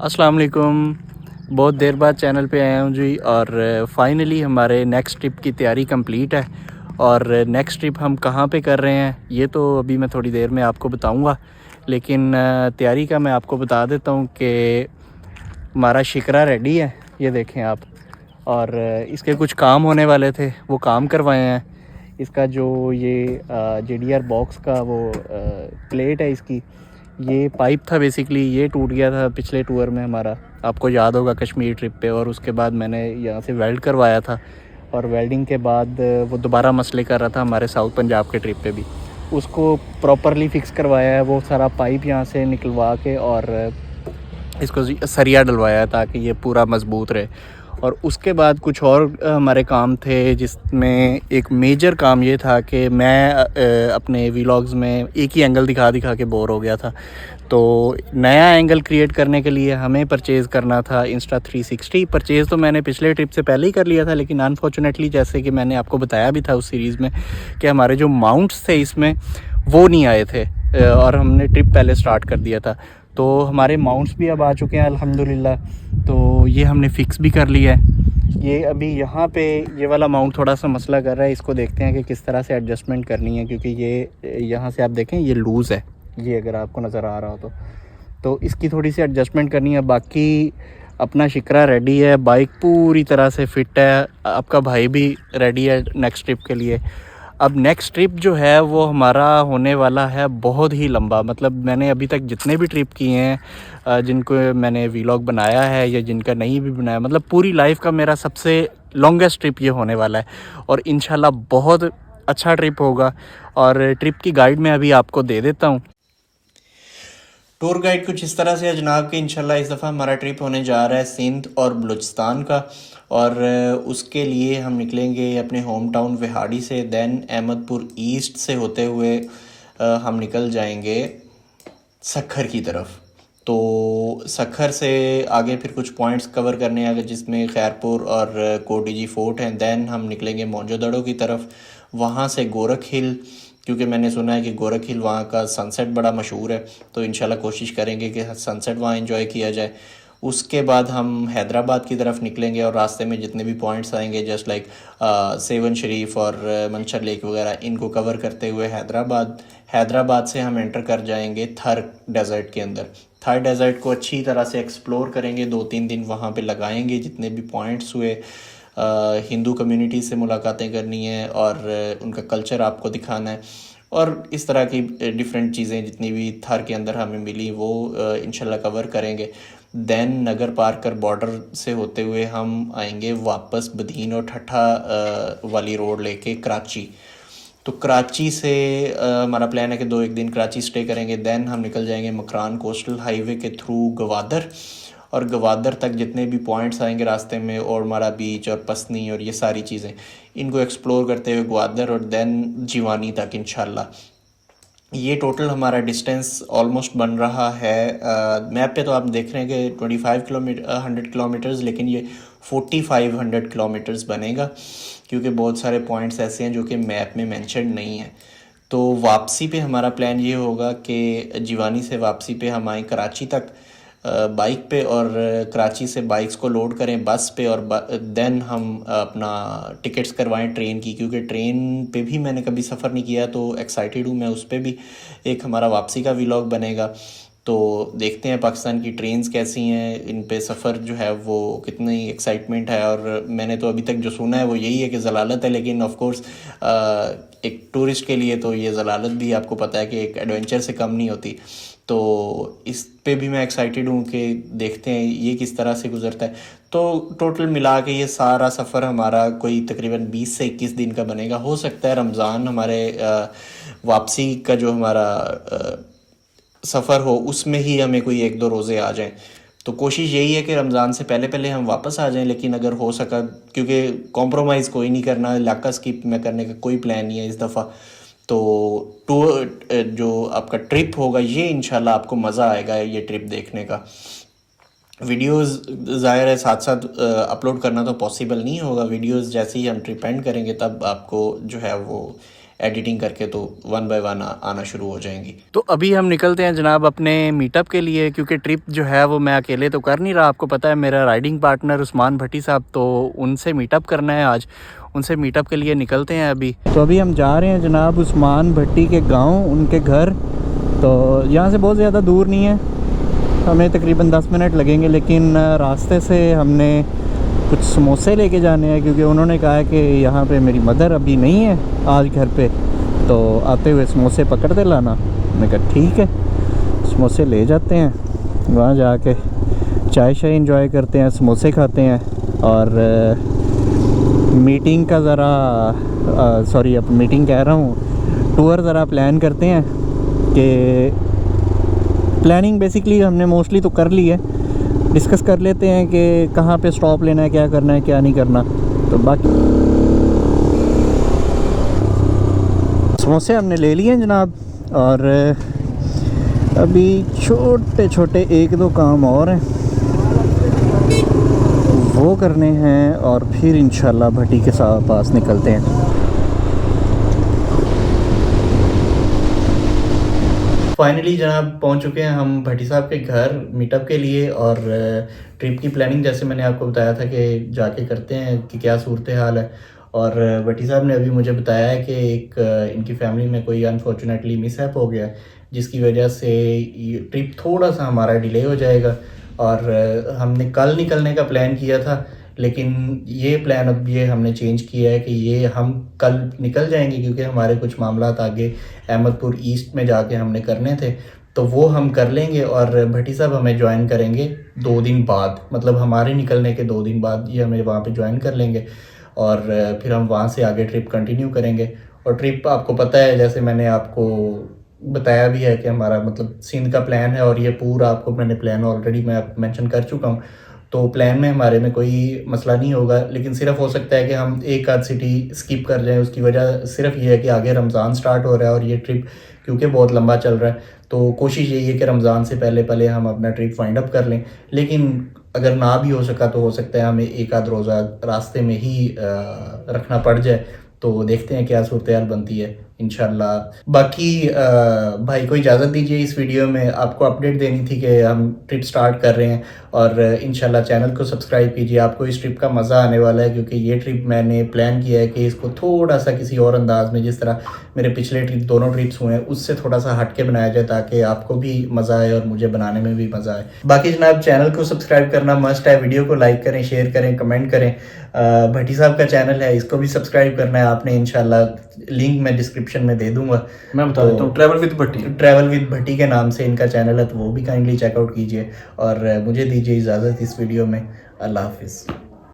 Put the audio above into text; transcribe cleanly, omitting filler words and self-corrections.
अस्सलाम वालेकुम। बहुत देर बाद चैनल पे आया हूँ जी और फाइनली हमारे नेक्स्ट ट्रिप की तैयारी कंप्लीट है। और नेक्स्ट ट्रिप हम कहाँ पे कर रहे हैं ये तो अभी मैं थोड़ी देर में आपको बताऊँगा, लेकिन तैयारी का मैं आपको बता देता हूँ कि हमारा शिकरा रेडी है, ये देखें आप। और इसके कुछ काम होने वाले थे, वो काम करवाए हैं। इसका जो ये JDR बॉक्स का वो प्लेट है इसकी, ये पाइप था बेसिकली, ये टूट गया था पिछले टूर में हमारा, आपको याद होगा कश्मीर ट्रिप पे। और उसके बाद मैंने यहाँ से वेल्ड करवाया था और वेल्डिंग के बाद वो दोबारा मसले कर रहा था हमारे साउथ पंजाब के ट्रिप पे भी। उसको प्रॉपरली फ़िक्स करवाया है, वो सारा पाइप यहाँ से निकलवा के और इसको सरिया डलवाया है ताकि ये पूरा मज़बूत रहे। और उसके बाद कुछ और हमारे काम थे, जिसमें एक मेजर काम ये था कि मैं अपने व्लॉग्स में एक ही एंगल दिखा दिखा के बोर हो गया था। तो नया एंगल क्रिएट करने के लिए हमें परचेज़ करना था Insta360। परचेज़ तो मैंने पिछले ट्रिप से पहले ही कर लिया था, लेकिन अनफॉर्चुनेटली जैसे कि मैंने आपको बताया भी था उस सीरीज़ में कि हमारे जो माउंट्स थे इसमें वो नहीं आए थे और हमने ट्रिप पहले स्टार्ट कर दिया था। तो हमारे माउंट्स भी अब आ चुके हैं अल्हम्दुलिल्लाह। तो ये हमने फ़िक्स भी कर लिया है। ये अभी यहाँ पे ये वाला माउंट थोड़ा सा मसला कर रहा है, इसको देखते हैं कि किस तरह से एडजस्टमेंट करनी है, क्योंकि ये यहाँ से आप देखें ये लूज़ है, ये अगर आपको नज़र आ रहा हो तो इसकी थोड़ी सी एडजस्टमेंट करनी है। बाकी अपना शिकरा रेडी है, बाइक पूरी तरह से फ़िट है, आपका भाई भी रेडी है नेक्स्ट ट्रिप के लिए। अब नेक्स्ट ट्रिप जो है वो हमारा होने वाला है बहुत ही लंबा। मतलब मैंने अभी तक जितने भी ट्रिप किए हैं, जिनको मैंने व्लॉग बनाया है या जिनका नहीं भी बनाया, मतलब पूरी लाइफ का मेरा सबसे लॉन्गेस्ट ट्रिप ये होने वाला है और इंशाल्लाह बहुत अच्छा ट्रिप होगा। और ट्रिप की गाइड मैं अभी आपको दे देता हूँ। टूर गाइड कुछ इस तरह से है जनाब कि इंशाल्लाह इस दफ़ा हमारा ट्रिप होने जा रहा है सिंध और बलूचिस्तान का। और उसके लिए हम निकलेंगे अपने होम टाउन विहाड़ी से, दैन अहमदपुर ईस्ट से होते हुए हम निकल जाएंगे सखर की तरफ। तो सखर से आगे फिर कुछ पॉइंट्स कवर करने हैं जिसमें खैरपुर और कोटीजी फोर्ट हैं। दैन हम निकलेंगे मोंजोदड़ो की तरफ, वहाँ से गोरख हिल, क्योंकि मैंने सुना है कि गोरख हिल वहाँ का सनसेट बड़ा मशहूर है। तो इंशाल्लाह कोशिश करेंगे कि सनसेट वहाँ एंजॉय किया जाए। उसके बाद हम हैदराबाद की तरफ निकलेंगे और रास्ते में जितने भी पॉइंट्स आएंगे जस्ट लाइक सेवन शरीफ और मंशर लेक वगैरह, इनको कवर करते हुए हैदराबाद से हम एंटर कर जाएंगे थर डेज़र्ट के अंदर। थर डेज़र्ट को अच्छी तरह से एक्सप्लोर करेंगे, 2-3 दिन वहाँ पे लगाएंगे, जितने भी पॉइंट्स हुए। हिंदू कम्युनिटी से मुलाकातें करनी है और उनका कल्चर आपको दिखाना है और इस तरह की डिफरेंट चीज़ें जितनी भी थार के अंदर हमें मिली वो इंशाल्लाह कवर करेंगे। दैन नगर पार्कर बॉर्डर से होते हुए हम आएंगे वापस बदीन और ठट्ठा वाली रोड लेके कराची। तो कराची से हमारा प्लान है कि 2-1 दिन कराची स्टे करेंगे। दैन हम निकल जाएंगे मकरान कोस्टल हाईवे के थ्रू गवादर, और गवादर तक जितने भी पॉइंट्स आएंगे रास्ते में, और हमारा बीच और पसनी और ये सारी चीज़ें, इनको एक्सप्लोर करते हुए ग्वादर और दैन जीवानी तक इंशाल्लाह। ये टोटल हमारा डिस्टेंस ऑलमोस्ट बन रहा है, मैप पे तो आप देख रहे हैं कि 25 किलोमीटर 100 किलोमीटर्स, लेकिन ये 4500 किलोमीटर्स बनेगा, क्योंकि बहुत सारे पॉइंट्स ऐसे हैं जो कि मैप में मेंशन नहीं है। तो वापसी पे हमारा प्लान ये होगा कि जीवानी से वापसी पे हम आएँ कराची तक बाइक पे, और कराची से बाइक्स को लोड करें बस पे, और देन हम अपना टिकट्स करवाएं ट्रेन की, क्योंकि ट्रेन पे भी मैंने कभी सफ़र नहीं किया तो एक्साइटेड हूँ मैं। उस पर भी एक हमारा वापसी का व्लॉग बनेगा। तो देखते हैं पाकिस्तान की ट्रेन्स कैसी हैं, इन पे सफ़र जो है वो कितनी एक्साइटमेंट है। और मैंने तो अभी तक जो सुना है वो यही है कि ज़लालत है, लेकिन ऑफ कोर्स एक टूरिस्ट के लिए तो ये ज़लालत भी आपको पता है कि एक एडवेंचर से कम नहीं होती। तो इस पे भी मैं एक्साइटेड हूँ कि देखते हैं ये किस तरह से गुजरता है। तो टोटल मिला के ये सारा सफ़र हमारा कोई तकरीबन 20 से 21 दिन का बनेगा। हो सकता है रमज़ान हमारे वापसी का जो हमारा सफ़र हो उसमें ही हमें कोई 1-2 रोज़े आ जाएं। तो कोशिश यही है कि रमज़ान से पहले पहले हम वापस आ जाएं, लेकिन अगर हो सका, क्योंकि कॉम्प्रोमाइज़ कोई नहीं करना, इलाका स्किप में करने का कोई प्लान नहीं है इस दफ़ा। तो टूर जो आपका ट्रिप होगा ये इंशाल्लाह आपको मज़ा आएगा ये ट्रिप देखने का। वीडियोस ज़ाहिर है साथ साथ अपलोड करना तो पॉसिबल नहीं होगा, वीडियोस जैसे ही हम ट्रिप एंड करेंगे तब आपको जो है वो एडिटिंग करके तो 1 बाय 1 आना शुरू हो जाएंगी। तो अभी हम निकलते हैं जनाब अपने मीटअप के लिए, क्योंकि ट्रिप जो है वो मैं अकेले तो कर नहीं रहा। आपको पता है मेरा राइडिंग पार्टनर उस्मान भट्टी साहब, तो उनसे मीटअप करना है आज। उनसे मीटअप के लिए निकलते हैं अभी। तो अभी हम जा रहे हैं जनाब उस्मान भट्टी के गाँव, उनके घर। तो यहाँ से बहुत ज़्यादा दूर नहीं है, हमें तकरीबन 10 मिनट लगेंगे, लेकिन रास्ते से हमने कुछ समोसे लेके जाने हैं, क्योंकि उन्होंने कहा है कि यहाँ पे मेरी मदर अभी नहीं है आज घर पे, तो आते हुए समोसे पकड़ते लाना। मैंने कहा ठीक है, समोसे ले जाते हैं। वहाँ जाके चाय शाय इंजॉय करते हैं, समोसे खाते हैं और मीटिंग का ज़रा सॉरी अब मीटिंग कह रहा हूँ, टूर ज़रा प्लान करते हैं। कि प्लानिंग बेसिकली हमने मोस्टली तो कर ली है, डिस्कस कर लेते हैं कि कहाँ पे स्टॉप लेना है, क्या करना है क्या नहीं करना। तो बाकी समोसे हमने ले लिए हैं जनाब, और अभी छोटे छोटे 1-2 काम और हैं वो करने हैं, और फिर इंशाल्लाह भट्टी के साथ पास निकलते हैं। फाइनली जनाब पहुंच चुके हैं हम भट्टी साहब के घर मीटअप के लिए, और ट्रिप की प्लानिंग जैसे मैंने आपको बताया था कि जाके करते हैं कि क्या सूरत हाल है। और भट्टी साहब ने अभी मुझे बताया है कि एक इनकी फैमिली में कोई अनफॉर्चुनेटली मिसहैप हो गया, जिसकी वजह से ये ट्रिप थोड़ा सा हमारा डिले हो जाएगा। और हमने कल निकलने का प्लान किया था, लेकिन ये प्लान अब ये हमने चेंज किया है कि ये हम कल निकल जाएंगे, क्योंकि हमारे कुछ मामलात आगे अहमदपुर ईस्ट में जाके हमने करने थे, तो वो हम कर लेंगे। और भट्टी साहब हमें ज्वाइन करेंगे 2 दिन बाद, मतलब हमारे निकलने के 2 दिन बाद ये हमें वहाँ पे ज्वाइन कर लेंगे, और फिर हम वहाँ से आगे ट्रिप कंटिन्यू करेंगे। और ट्रिप आपको पता है, जैसे मैंने आपको बताया भी है कि हमारा मतलब सिंध का प्लान है, और ये पूरा आपको मैंने प्लान ऑलरेडी मैं मेंशन कर चुका हूँ। तो प्लान में हमारे में कोई मसला नहीं होगा, लेकिन सिर्फ हो सकता है कि हम एक आध सिटी स्किप कर जाएं। उसकी वजह सिर्फ ये है कि आगे रमज़ान स्टार्ट हो रहा है, और ये ट्रिप क्योंकि बहुत लंबा चल रहा है, तो कोशिश यही है कि रमज़ान से पहले पहले हम अपना ट्रिप फाइंड अप कर लें। लेकिन अगर ना भी हो सका तो हो सकता है हमें एक आध रोज़ा रास्ते में ही रखना पड़ जाए। तो देखते हैं क्या सूरत हाल बनती है इंशाल्लाह। बाकी भाई को इजाज़त दीजिए, इस वीडियो में आपको अपडेट देनी थी कि हम ट्रिप स्टार्ट कर रहे हैं, और इंशाल्लाह चैनल को सब्सक्राइब कीजिए। आपको इस ट्रिप का मज़ा आने वाला है, क्योंकि ये ट्रिप मैंने प्लान किया है कि इसको थोड़ा सा किसी और अंदाज में, जिस तरह मेरे पिछले ट्रिप दोनों ट्रिप्स हुए हैं उससे थोड़ा सा हट के बनाया जाए, ताकि आपको भी मज़ा आए और मुझे बनाने में भी मज़ा आए। बाकी जनाब चैनल को सब्सक्राइब करना मस्ट है, वीडियो को लाइक करें, शेयर करें, कमेंट करें। भट्टी साहब का चैनल है, इसको भी सब्सक्राइब करना है आपने इंशाल्लाह, लिंक मैं डिस्क्रिप्शन में दे दूंगा। मैं बता देता हूँ, ट्रैवल विद भट्टी के नाम से इनका चैनल है, तो वो भी काइंडली चेकआउट कीजिए। और मुझे दीजिए इजाज़त इस वीडियो में। अल्लाह हाफिज़।